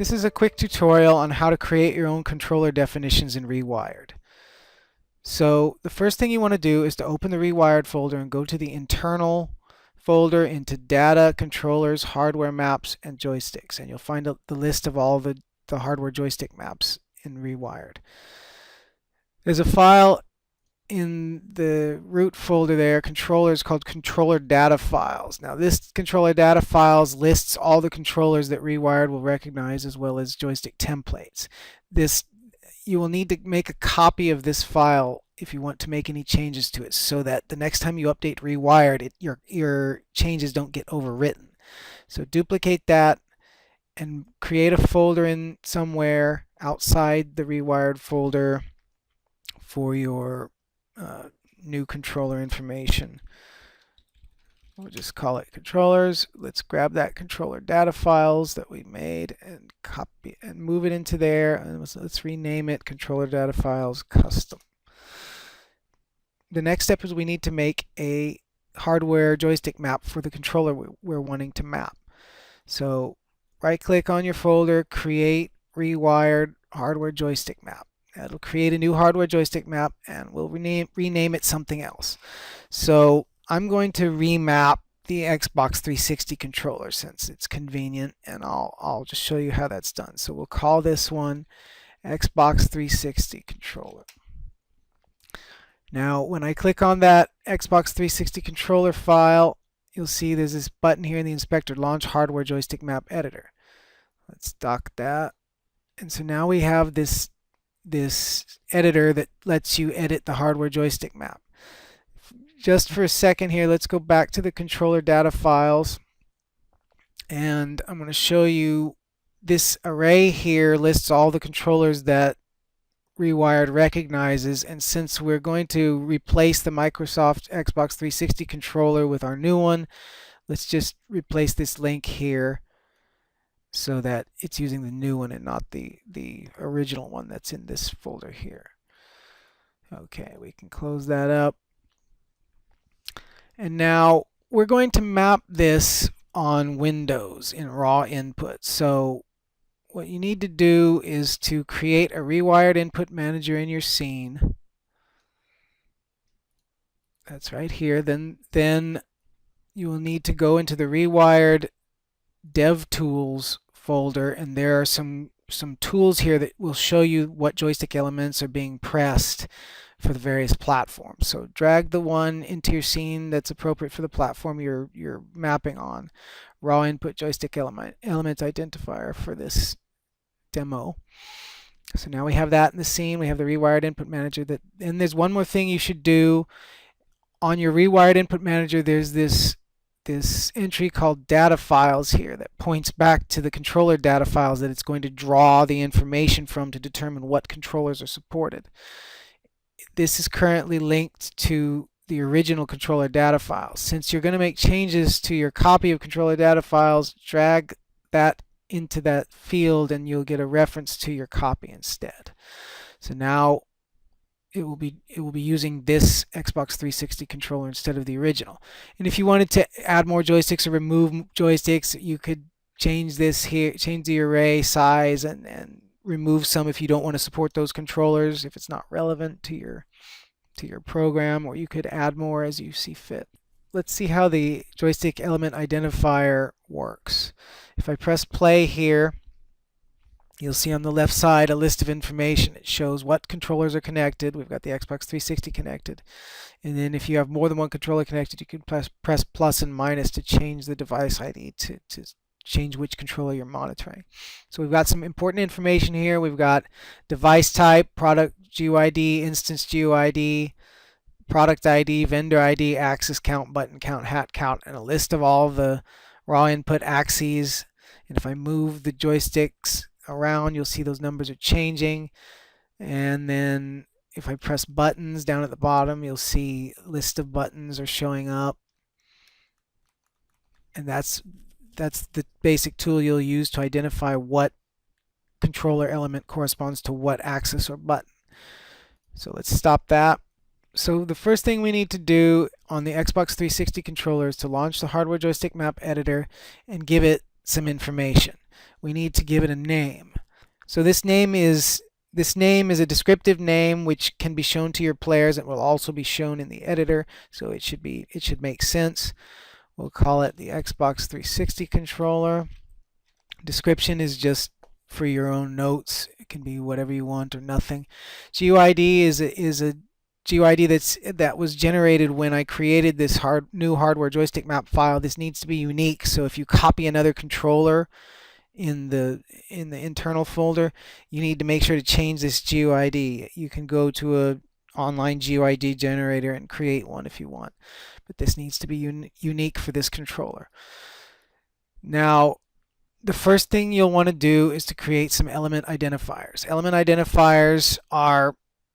This is a quick tutorial on how to create your own controller definitions in Rewired. So the first thing you want to do is to open the Rewired folder and go to the internal folder into Data, Controllers, Hardware Maps, and Joysticks. And you'll find the list of all the hardware joystick maps in Rewired. There's a file in the root folder there, controllers, called controller data files. Now this controller data files lists all the controllers that Rewired will recognize, as well as joystick templates. You will need to make a copy of this file if you want to make any changes to it, so that the next time you update Rewired, your changes don't get overwritten. So duplicate that and create a folder in somewhere outside the Rewired folder for your new controller information. We'll just call it controllers. Let's grab that controller data files that we made and copy and move it into there. And let's rename it controller data files custom. The next step is we need to make a hardware joystick map for the controller we're wanting to map. So right click on your folder, create Rewired hardware joystick map. It'll create a new hardware joystick map, and we'll rename it something else. So I'm going to remap the Xbox 360 controller since it's convenient, and I'll just show you how that's done. So we'll call this one Xbox 360 controller. Now when I click on that Xbox 360 controller file, you'll see there's this button here in the inspector, Launch Hardware Joystick Map Editor. Let's dock that. And so now we have this editor that lets you edit the hardware joystick map. Just for a second here, let's go back to the controller data files, and I'm going to show you this array here lists all the controllers that Rewired recognizes, and since we're going to replace the Microsoft Xbox 360 controller with our new one, let's just replace this link here so that it's using the new one and not the original one that's in this folder here. Okay, we can close that up. And now we're going to map this on Windows in raw input. So what you need to do is to create a Rewired Input Manager in your scene. That's right here. Then you will need to go into the Rewired Dev Tools folder, and there are some tools here that will show you what joystick elements are being pressed for the various platforms. So drag the one into your scene that's appropriate for the platform you're mapping on. Raw input joystick element identifier for this demo. So now we have that in the scene. We have the Rewired Input Manager. And there's one more thing you should do on your Rewired Input Manager. There's this entry called data files here that points back to the controller data files that it's going to draw the information from to determine what controllers are supported. This is currently linked to the original controller data files. Since you're going to make changes to your copy of controller data files, drag that into that field and you'll get a reference to your copy instead. So now it will be using this Xbox 360 controller instead of the original. And if you wanted to add more joysticks or remove joysticks, you could change this here, change the array size and remove some if you don't want to support those controllers, if it's not relevant to your program, or you could add more as you see fit. Let's see how the joystick element identifier works. If I press play here, you'll see on the left side a list of information. It shows what controllers are connected. We've got the Xbox 360 connected. And then if you have more than one controller connected, you can press plus and minus to change the device ID to change which controller you're monitoring. So we've got some important information here. We've got device type, product GUID, instance GUID, product ID, vendor ID, axis count, button count, hat count, and a list of all the raw input axes. And if I move the joysticks around, you'll see those numbers are changing. And then if I press buttons down at the bottom, you'll see a list of buttons are showing up. And that's the basic tool you'll use to identify what controller element corresponds to what axis or button. So let's stop that. So the first thing we need to do on the Xbox 360 controller is to launch the hardware joystick map editor and give it some information. we need to give it a name. So this name is a descriptive name which can be shown to your players. It will also be shown in the editor, so it should make sense. We'll call it the Xbox 360 controller. Description is just for your own notes. It can be whatever you want or nothing. GUID is a GUID that was generated when I created this new hardware joystick map file. This needs to be unique, so if you copy another controller in the internal folder, you need to make sure to change this GUID. You can go to a online GUID generator and create one if you want, but this needs to be unique for this controller. Now, the first thing you'll want to do is to create some element identifiers. Element identifiers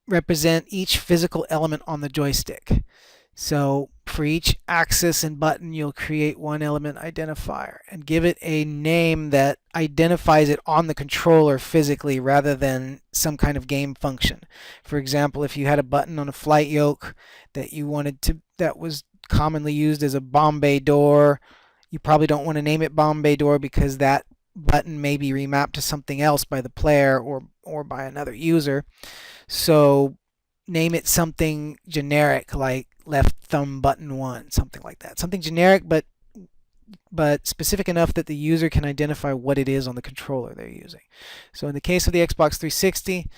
represent each physical element on the joystick. So for each axis and button, you'll create one element identifier and give it a name that identifies it on the controller physically rather than some kind of game function. For example, if you had a button on a flight yoke that was commonly used as a bomb bay door, you probably don't want to name it bomb bay door because that button may be remapped to something else by the player or by another user. So name it something generic like left thumb button 1, something like that. Something generic but specific enough that the user can identify what it is on the controller they're using. So in the case of the Xbox 360,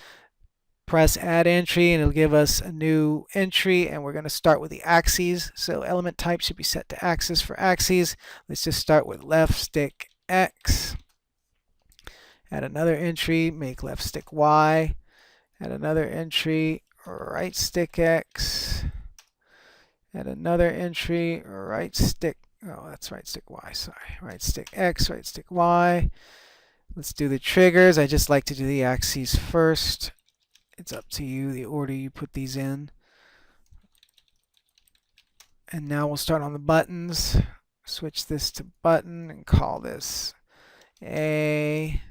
press add entry and it'll give us a new entry, and we're going to start with the axes. So element type should be set to axis for axes. Let's just start with left stick X. Add another entry, make left stick Y. Add another entry, right stick X. Add another entry, right stick, oh that's right stick Y, sorry. Right stick X, right stick Y. Let's do the triggers. I just like to do the axes first. It's up to you, the order you put these in. And now we'll start on the buttons. Switch this to button and call this A,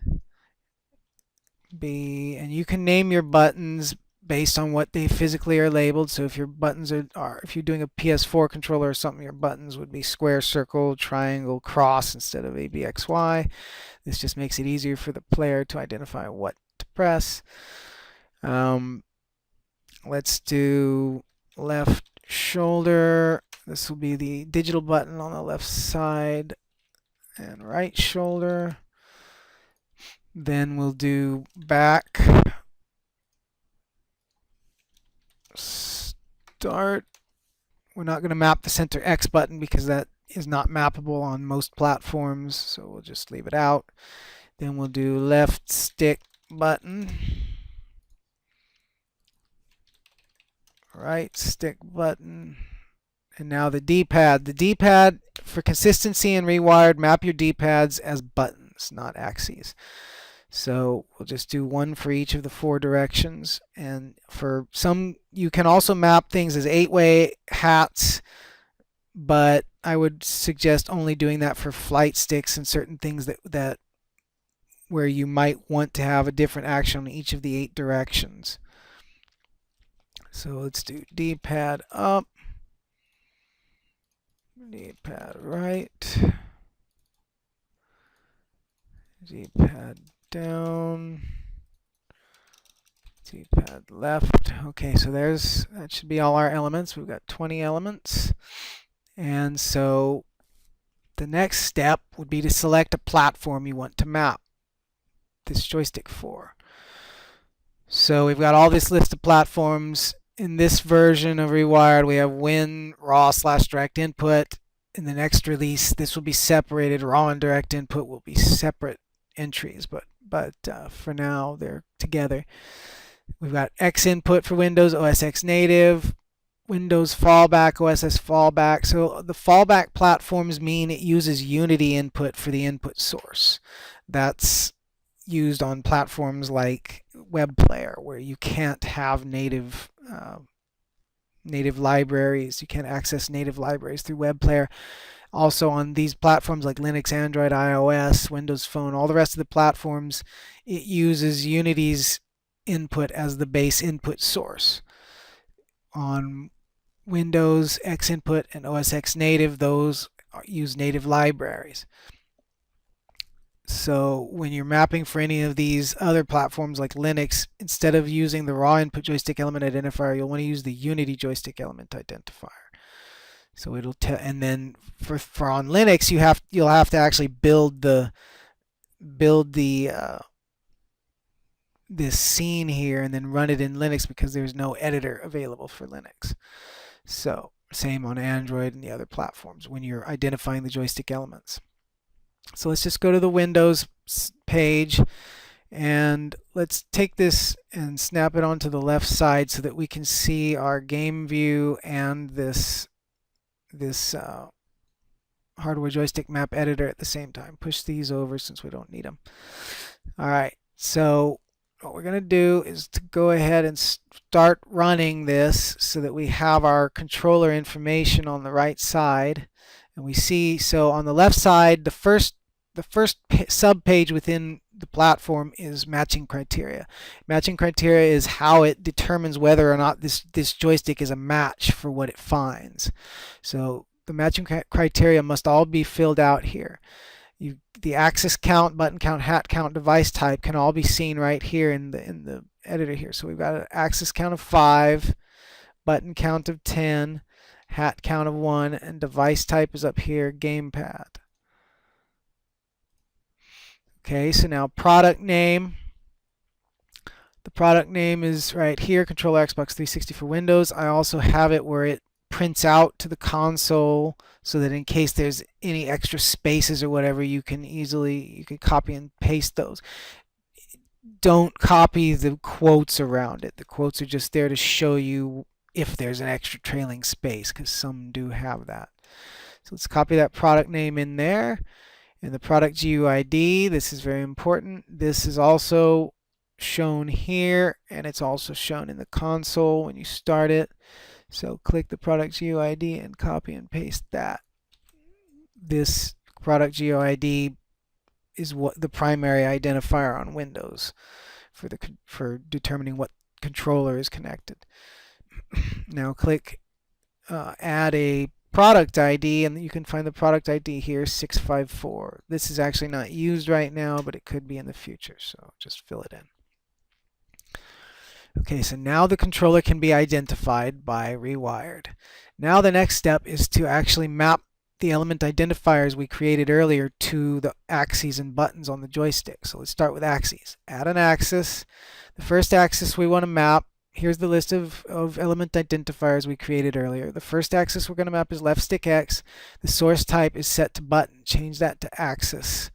B, and you can name your buttons based on what they physically are labeled. So if your buttons if you're doing a PS4 controller or something, your buttons would be square, circle, triangle, cross instead of A, B, X, Y. This just makes it easier for the player to identify what to press. Let's do left shoulder. This will be the digital button on the left side, and right shoulder. Then we'll do back, start. We're not going to map the center X button because that is not mappable on most platforms, so we'll just leave it out. Then we'll do left stick button, right stick button, and now the D-pad. The D-pad, for consistency and Rewired, map your D-pads as buttons, not axes. So we'll just do one for each of the 4 directions. And for some, you can also map things as 8-way hats, but I would suggest only doing that for flight sticks and certain things that where you might want to have a different action on each of the 8 directions. So let's do D-pad up, D-pad right, D-pad down, D-pad left. Okay, so that should be all our elements. We've got 20 elements. And so the next step would be to select a platform you want to map this joystick for. So we've got all this list of platforms. In this version of Rewired, we have Win, Raw / Direct Input. In the next release, this will be separated. Raw and Direct Input will be separate entries, but for now they're together. We've got XInput for Windows, OS X native, Windows fallback, OSS fallback. So the fallback platforms mean it uses Unity input for the input source. That's used on platforms like Web Player, where you can't have native libraries. You can't access native libraries through Web Player. Also on these platforms like Linux, Android, iOS, Windows Phone, all the rest of the platforms, it uses Unity's input as the base input source. On Windows, XInput, and OS X native, those use native libraries. So when you're mapping for any of these other platforms like Linux, instead of using the raw input joystick element identifier, you'll want to use the Unity joystick element identifier. So it'll tell, and then for on Linux, you'll have to actually build this scene here and then run it in Linux because there's no editor available for Linux. So same on Android and the other platforms when you're identifying the joystick elements. So let's just go to the Windows page and let's take this and snap it onto the left side so that we can see our game view and this hardware joystick map editor at the same time. Push these over since we don't need them. All right, so what we're going to do is to go ahead and start running this so that we have our controller information on the right side. And we see, so on the left side, the first sub page within the platform is matching criteria. Matching criteria is how it determines whether or not this joystick is a match for what it finds. So the matching criteria must all be filled out here. The axis count, button count, hat count, device type can all be seen right here in the editor here. So we've got an axis count of 5, button count of 10, hat count of 1, and device type is up here, gamepad. Okay, so now product name. The product name is right here, controller Xbox 360 for Windows. I also have it where it prints out to the console so that in case there's any extra spaces or whatever, you can copy and paste those. Don't copy the quotes around it. The quotes are just there to show you if there's an extra trailing space, because some do have that. So let's copy that product name in there. And the product GUID, this is very important. This is also shown here, and it's also shown in the console when you start it. So click the product GUID and copy and paste that. This product GUID is what the primary identifier on Windows for determining what controller is connected. Now click add a product ID, and you can find the product ID here, 654. This is actually not used right now, but it could be in the future, so just fill it in. Okay, so now the controller can be identified by Rewired. Now the next step is to actually map the element identifiers we created earlier to the axes and buttons on the joystick. So let's start with axes. Add an axis. The first axis we want to map, here's the list of element identifiers we created earlier. The first axis we're going to map is left stick X. The source type is set to button. Change that to axis.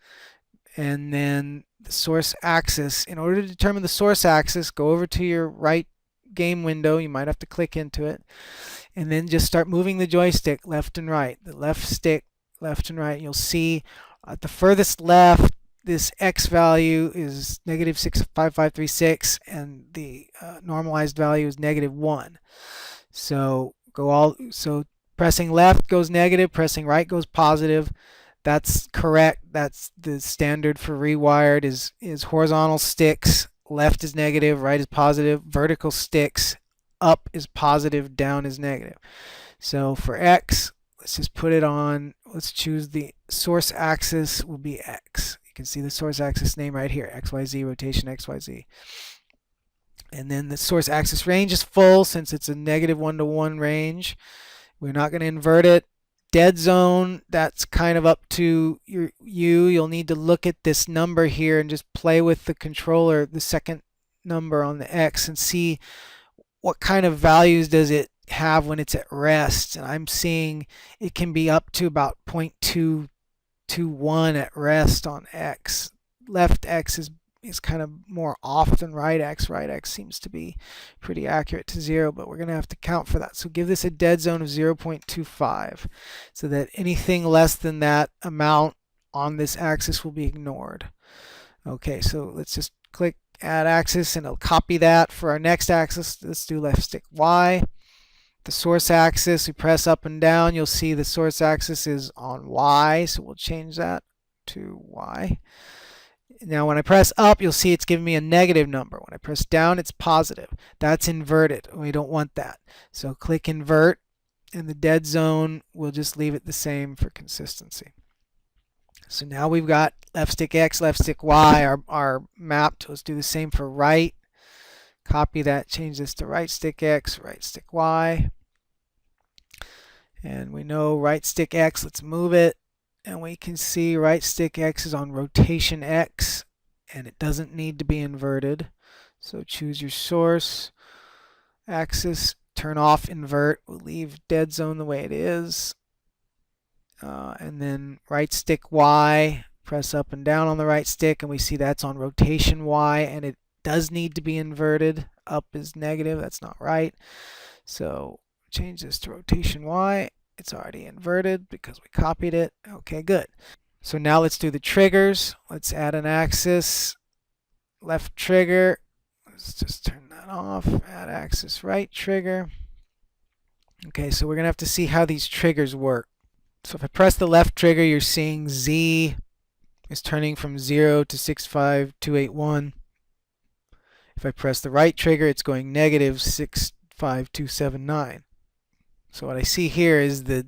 And then the source axis, in order to determine the source axis, go over to your right game window. You might have to click into it. And then just start moving the joystick left and right. The left stick, left and right. You'll see at the furthest left, this X value is negative 65536, and the normalized value is -1. So pressing left goes negative, pressing right goes positive. That's correct. That's the standard for Rewired is horizontal sticks, left is negative, right is positive, vertical sticks, up is positive, down is negative. So for X, let's just put it on, let's choose the source axis will be X. You can see the source axis name right here, XYZ, rotation XYZ. And then the source axis range is full since it's a -1-to-1 range. We're not going to invert it. Dead zone, that's kind of up to you. You'll need to look at this number here and just play with the controller, the second number on the X, and see what kind of values does it have when it's at rest. And I'm seeing it can be up to about 0.221 at rest on X. Left X is kind of more off than right X. Right X seems to be pretty accurate to 0, but we're going to have to count for that. So give this a dead zone of 0.25 so that anything less than that amount on this axis will be ignored. Okay, so let's just click add axis and it'll copy that for our next axis. Let's do left stick Y. The source axis, we press up and down. You'll see the source axis is on Y, so we'll change that to Y. Now when I press up, you'll see it's giving me a negative number. When I press down, it's positive. That's inverted. We don't want that. So click invert, and the dead zone, we'll just leave it the same for consistency. So now we've got left stick X, left stick Y are mapped. Let's do the same for right. Copy that, change this to right stick X, right stick Y. And we know right stick X, let's move it. And we can see right stick X is on rotation X, and it doesn't need to be inverted. So choose your source axis, turn off invert. We'll leave dead zone the way it is. And then right stick Y, press up and down on the right stick, and we see that's on rotation Y, and it does need to be inverted. Up is negative, that's not right. So change this to rotation Y. It's already inverted because we copied it. Okay, good. So now let's do the triggers. Let's add an axis, left trigger. Let's just turn that off. Add axis right trigger. Okay, so we're going to have to see how these triggers work. So if I press the left trigger, you're seeing Z is turning from 0 to 65281. If I press the right trigger, it's going negative 65279. So what I see here is the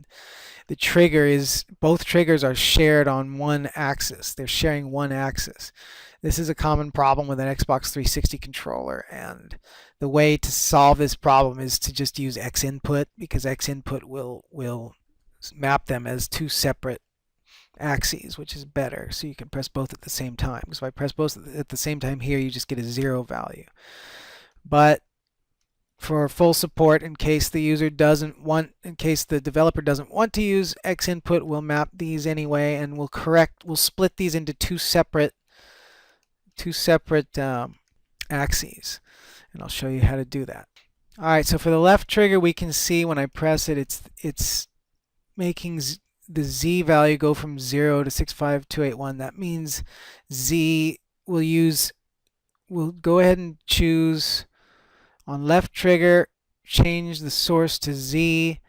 trigger is, both triggers are shared on one axis. They're sharing one axis. This is a common problem with an Xbox 360 controller, and the way to solve this problem is to just use XInput, because XInput will map them as two separate axes, which is better. So you can press both at the same time. So if I press both at the same time here, you just get a 0 value. But for full support, in case the developer doesn't want to use XInput, we'll map these anyway, and we'll split these into two separate axes, and I'll show you how to do that. All right, so for the left trigger, we can see when I press it, it's making the Z value go from 0 to 65281. That means Z we'll go ahead and choose on left trigger, change the source to Z,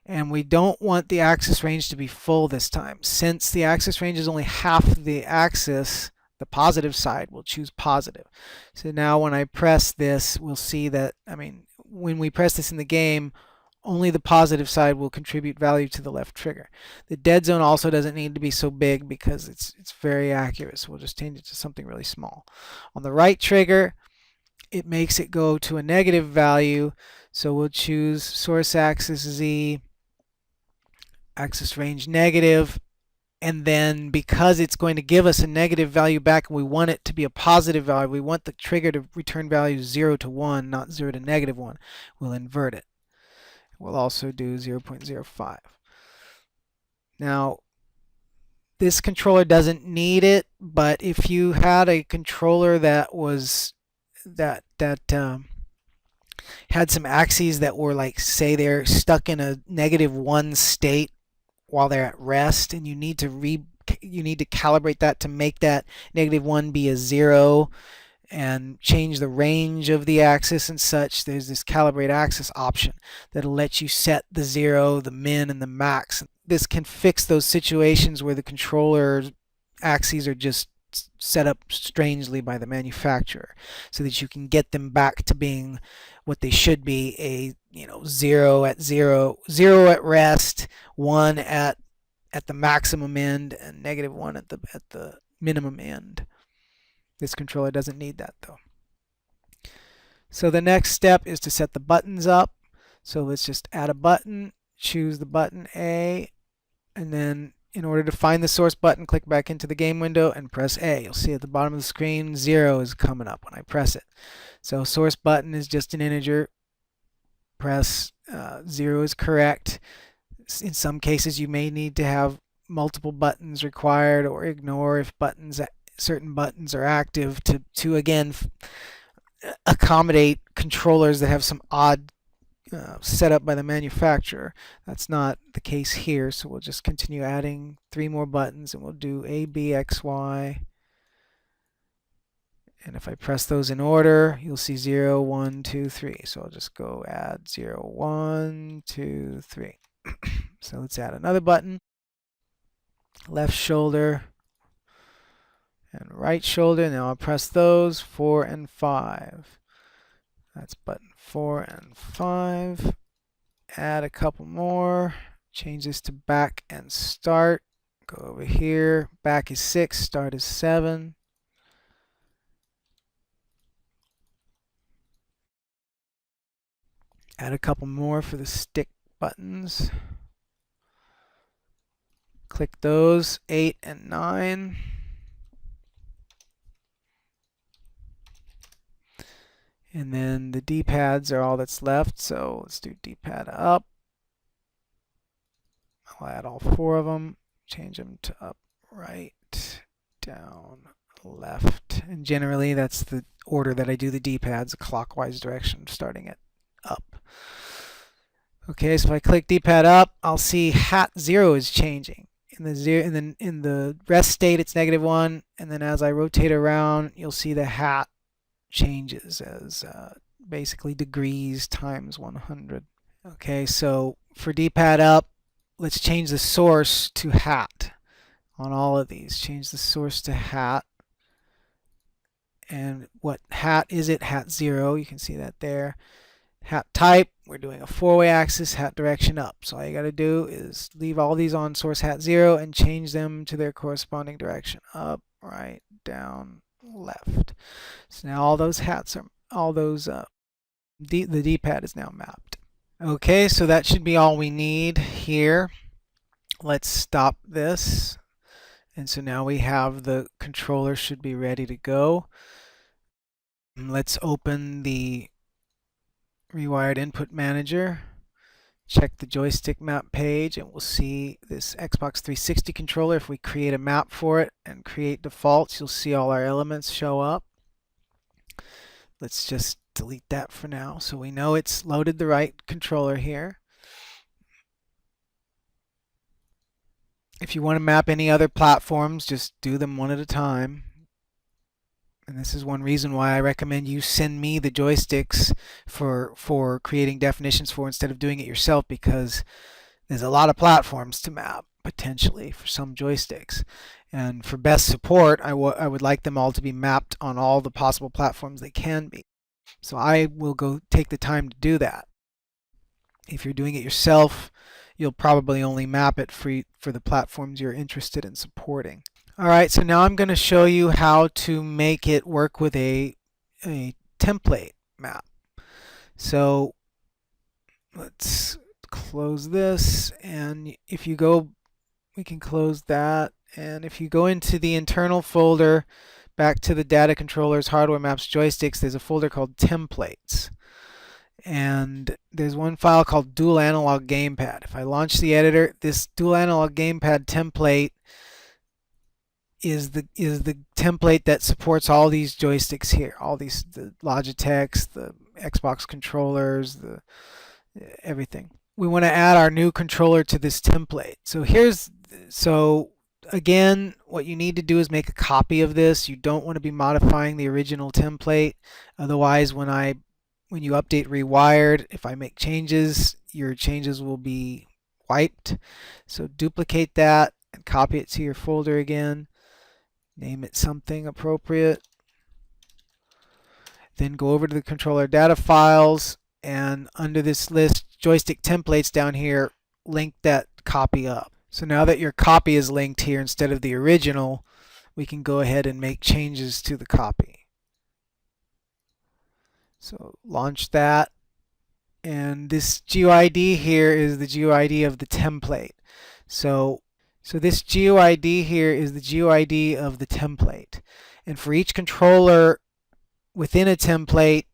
and we don't want the axis range to be full this time. Since the axis range is only half the axis, the positive side will choose positive. So now when I press this, we'll see that, when we press this in the game, only the positive side will contribute value to the left trigger. The dead zone also doesn't need to be so big because it's very accurate, so we'll just change it to something really small. On the right trigger, it makes it go to a negative value, so we'll choose source axis Z, axis range negative, and then because it's going to give us a negative value back and we want it to be a positive value, we want the trigger to return values 0 to 1, not 0 to negative 1, we'll invert it. We'll also do 0.05. Now, this controller doesn't need it, but if you had a controller that was had some axes that were like, say they're stuck in a -1 state while they're at rest, and you need to calibrate that to make that -1 be a 0 and change the range of the axis and such, there's this calibrate axis option that'll let you set the 0, the min, and the max. This can fix those situations where the controller axes are just set up strangely by the manufacturer, so that you can get them back to being what they should be, a 0 at 0 at rest, 1 at the maximum end, and -1 at the minimum end. This controller doesn't need that though. So the next step is to set the buttons up. So let's just add a button, choose the button A, and then in order to find the source button, click back into the game window and press A. You'll see at the bottom of the screen 0 is coming up when I press it. So source button is just an integer. Press 0 is correct. In some cases you may need to have multiple buttons required, or ignore if certain buttons are active to again accommodate controllers that have some odd setup by the manufacturer. That's not the case here, so we'll just continue adding 3 more buttons, and we'll do A, B, X, Y. And if I press those in order, you'll see 0, 1, 2, 3. So I'll just go add 0, 1, 2, 3. So let's add another button. Left shoulder and right shoulder. Now I'll press those 4 and 5. That's button 4 and 5. Add a couple more. Change this to back and start. Go over here. Back is 6, start is 7. Add a couple more for the stick buttons. Click those, 8 and 9. And then the D-pads are all that's left, so let's do D-pad up. I'll add all 4 of them, change them to up, right, down, left. And generally that's the order that I do the D-pads, a clockwise direction, starting at up. Okay, so if I click D-pad up, I'll see hat 0 is changing. In the rest state, it's -1, and then as I rotate around, you'll see the hat changes as basically degrees times 100. Okay, so for D-pad up, let's change the source to hat on all of these. Change the source to hat. And what hat is it? Hat 0. You can see that there. Hat type, we're doing a 4-way axis, hat direction up. So all you got to do is leave all these on source hat 0 and change them to their corresponding direction. Up, right, down, left. So now all those hats are, the D-pad is now mapped. Okay, so that should be all we need here. Let's stop this. And so now we have the controller should be ready to go. Let's open the Rewired Input Manager, check the joystick map page, and we'll see this Xbox 360 controller. If we create a map for it and create defaults, you'll see all our elements show up. Let's just delete that for now so we know it's loaded the right controller here. If you want to map any other platforms, just do them one at a time. And this is one reason why I recommend you send me the joysticks for creating definitions for instead of doing it yourself, because there's a lot of platforms to map potentially for some joysticks. And for best support, I would like them all to be mapped on all the possible platforms they can be. So I will go take the time to do that. If you're doing it yourself, you'll probably only map it for the platforms you're interested in supporting. Alright, so now I'm going to show you how to make it work with a template map. So let's close this, and if you go, we can close that, and if you go into the internal folder, back to the data controllers, hardware maps, joysticks, there's a folder called templates. And there's one file called dual analog gamepad. If I launch the editor, this dual analog gamepad template is the template that supports all these joysticks here, all these, the Logitechs, the Xbox controllers, the everything. We want to add our new controller to this template. So again, what you need to do is make a copy of this. You don't want to be modifying the original template. Otherwise, when you update Rewired, if I make changes, your changes will be wiped. So duplicate that and copy it to your folder again. Name it something appropriate. Then go over to the controller data files, and under this list, joystick templates down here, link that copy up. So now that your copy is linked here instead of the original, we can go ahead and make changes to the copy. So launch that, and this GUID here is the GUID of the template. So this GUID here is the GUID of the template. And for each controller within a template,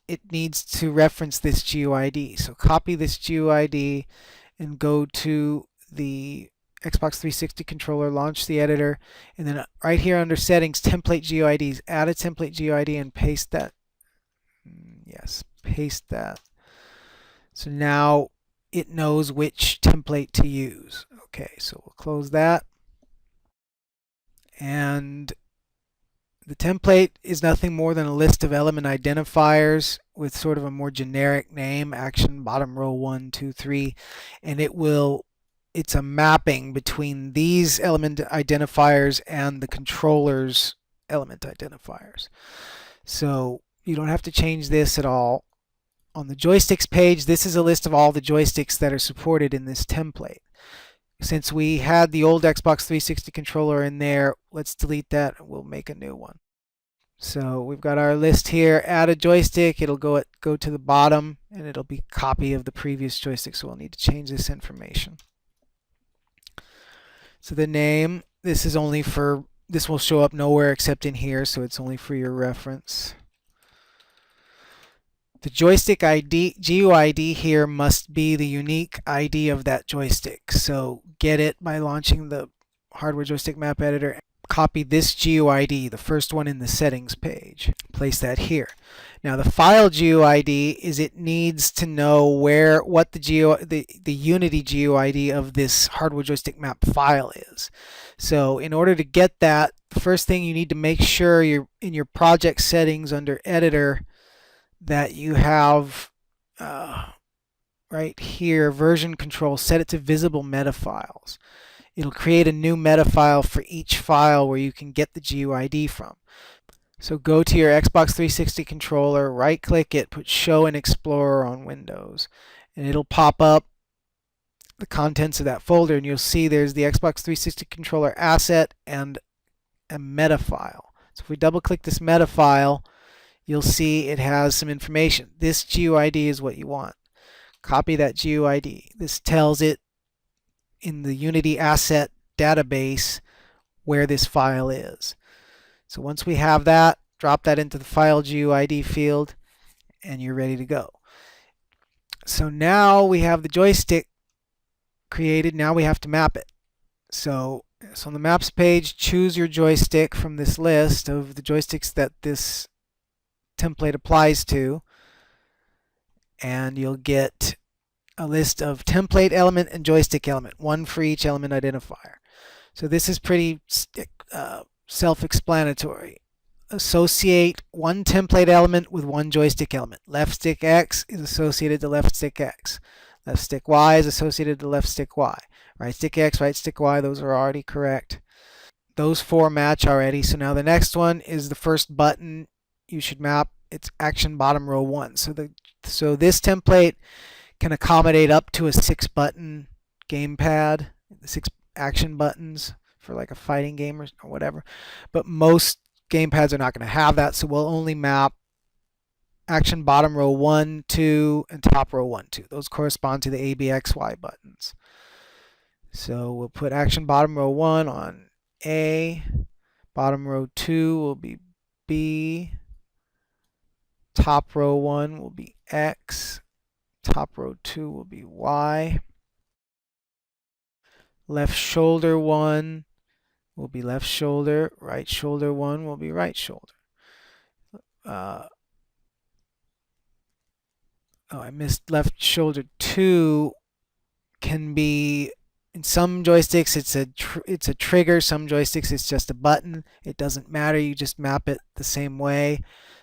it needs to reference this GUID. So copy this GUID and go to the Xbox 360 controller, launch the editor, and then right here under settings, template GUIDs, add a template GUID and paste that. Yes, paste that. So now it knows which template to use. Okay, so we'll close that. And the template is nothing more than a list of element identifiers with sort of a more generic name, action, bottom row 1, 2, 3, and it's a mapping between these element identifiers and the controller's element identifiers. So you don't have to change this at all. On the joysticks page, this is a list of all the joysticks that are supported in this template. Since we had the old Xbox 360 controller in there, let's delete that and we'll make a new one. So we've got our list here. Add a joystick. It'll go to the bottom and it'll be a copy of the previous joystick. So we'll need to change this information. So the name, this will show up nowhere except in here, so it's only for your reference. The joystick ID, GUID here must be the unique ID of that joystick. So get it by launching the hardware joystick map editor. Copy this GUID, the first one in the settings page. Place that here. Now the file GUID is it needs to know what the Unity GUID of this hardware joystick map file is. So in order to get that, the first thing you need to make sure you're in your project settings under editor that you have right here version control, set it to visible meta files. It'll create a new meta file for each file where you can get the GUID from. So go to your Xbox 360 controller, right click it, put show in Explorer on Windows, and it'll pop up the contents of that folder, and you'll see there's the Xbox 360 controller asset and a meta file. So if we double click this meta file, you'll see it has some information. This GUID is what you want. Copy that GUID. This tells it in the Unity asset database where this file is. So once we have that, drop that into the file GUID field and you're ready to go. So now we have the joystick created. Now we have to map it. So on the maps page, choose your joystick from this list of the joysticks that this template applies to, and you'll get a list of template element and joystick element, one for each element identifier. So this is pretty self-explanatory. Associate one template element with one joystick element. Left stick X is associated to left stick X. Left stick Y is associated to left stick Y. Right stick X, right stick Y, those are already correct. Those four match already. So now the next one is the first button you should map. It's action bottom row 1. So this template can accommodate up to a 6-button gamepad, 6 action buttons for like a fighting game or whatever. But most gamepads are not going to have that, so we'll only map action bottom row 1, 2, and top row 1, 2. Those correspond to the ABXY buttons. So we'll put action bottom row 1 on A, bottom row 2 will be B, top row 1 will be X, top row 2 will be Y. Left shoulder 1 will be left shoulder, right shoulder 1 will be right shoulder. I missed left shoulder 2 can be, in some joysticks it's a trigger, some joysticks it's just a button. It doesn't matter, you just map it the same way.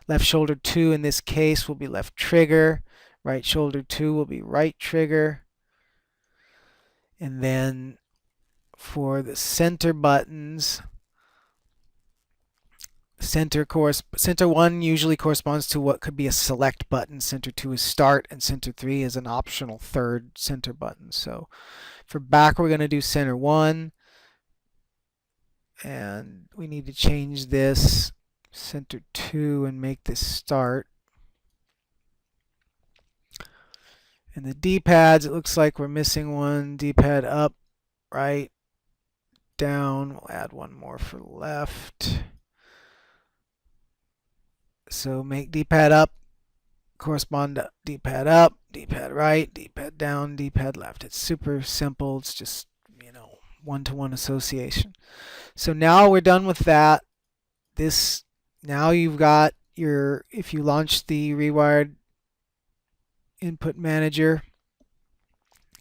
Left shoulder 2 in this case will be left trigger, right shoulder 2 will be right trigger. And then for the center buttons, center 1 usually corresponds to what could be a select button, center 2 is start, and center 3 is an optional third center button. So for back we're going to do center 1, and we need to change this center 2 and make this start. And the D-pads, it looks like we're missing one. D-pad up, right, down. We'll add one more for left. So make D-pad up correspond to D-pad up, D-pad right, D-pad down, D-pad left. It's super simple. It's just, one-to-one association. So now we're done with that. Now you've got if you launch the Rewired Input Manager,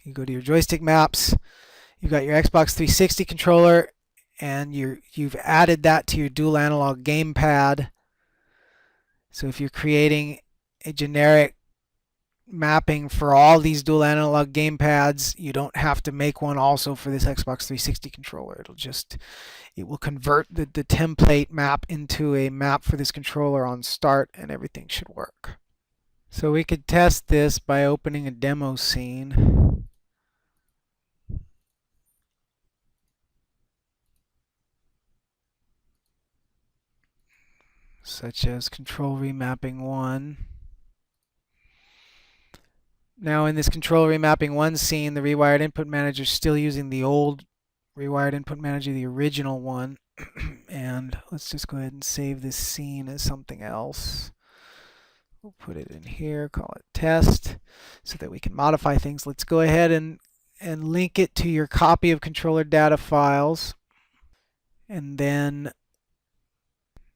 you go to your joystick maps, you've got your Xbox 360 controller, and you've added that to your dual analog gamepad. So if you're creating a generic mapping for all these dual analog gamepads, you don't have to make one also for this Xbox 360 controller. It will convert the template map into a map for this controller on start, and everything should work. So we could test this by opening a demo scene. such as control remapping 1. Now in this control remapping 1 scene, the Rewired Input Manager is still using the old Rewired Input Manager, the original one. And let's just go ahead and save this scene as something else. We'll put it in here, call it test, so that we can modify things. Let's go ahead and link it to your copy of controller data files. And then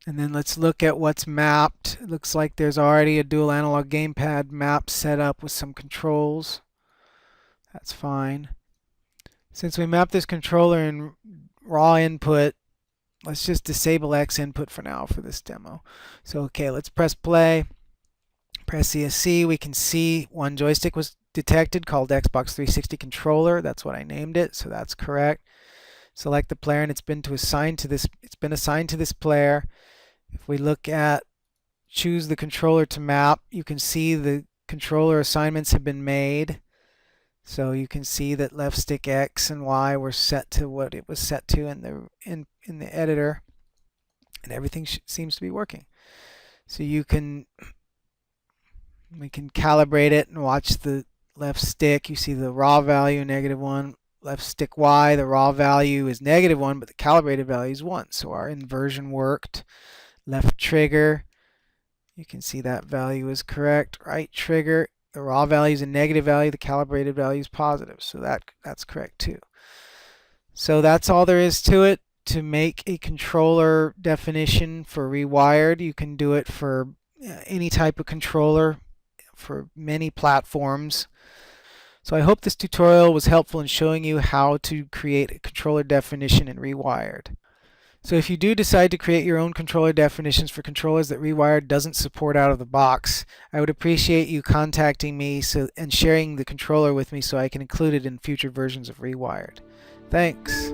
let's look at what's mapped. It looks like there's already a dual analog gamepad map set up with some controls. That's fine. Since we mapped this controller in raw input, let's just disable XInput for now for this demo. So okay, let's press play. Press ESC. We can see one joystick was detected called Xbox 360 controller. That's what I named it, so that's correct. Select the player and it's been assigned to this player. If we look at choose the controller to map, you can see the controller assignments have been made. So you can see that left stick X and Y were set to what it was set to in the editor, and everything seems to be working. So we can calibrate it and watch the left stick. You see the raw value -1. Left stick Y, the raw value is -1, but the calibrated value is 1. So our inversion worked. Left trigger, you can see that value is correct. Right trigger, the raw value is a negative value, the calibrated value is positive. So that's correct too. So that's all there is to it. To make a controller definition for Rewired, you can do it for any type of controller for many platforms. So I hope this tutorial was helpful in showing you how to create a controller definition in Rewired. So if you do decide to create your own controller definitions for controllers that Rewired doesn't support out of the box, I would appreciate you contacting me and sharing the controller with me so I can include it in future versions of Rewired. Thanks.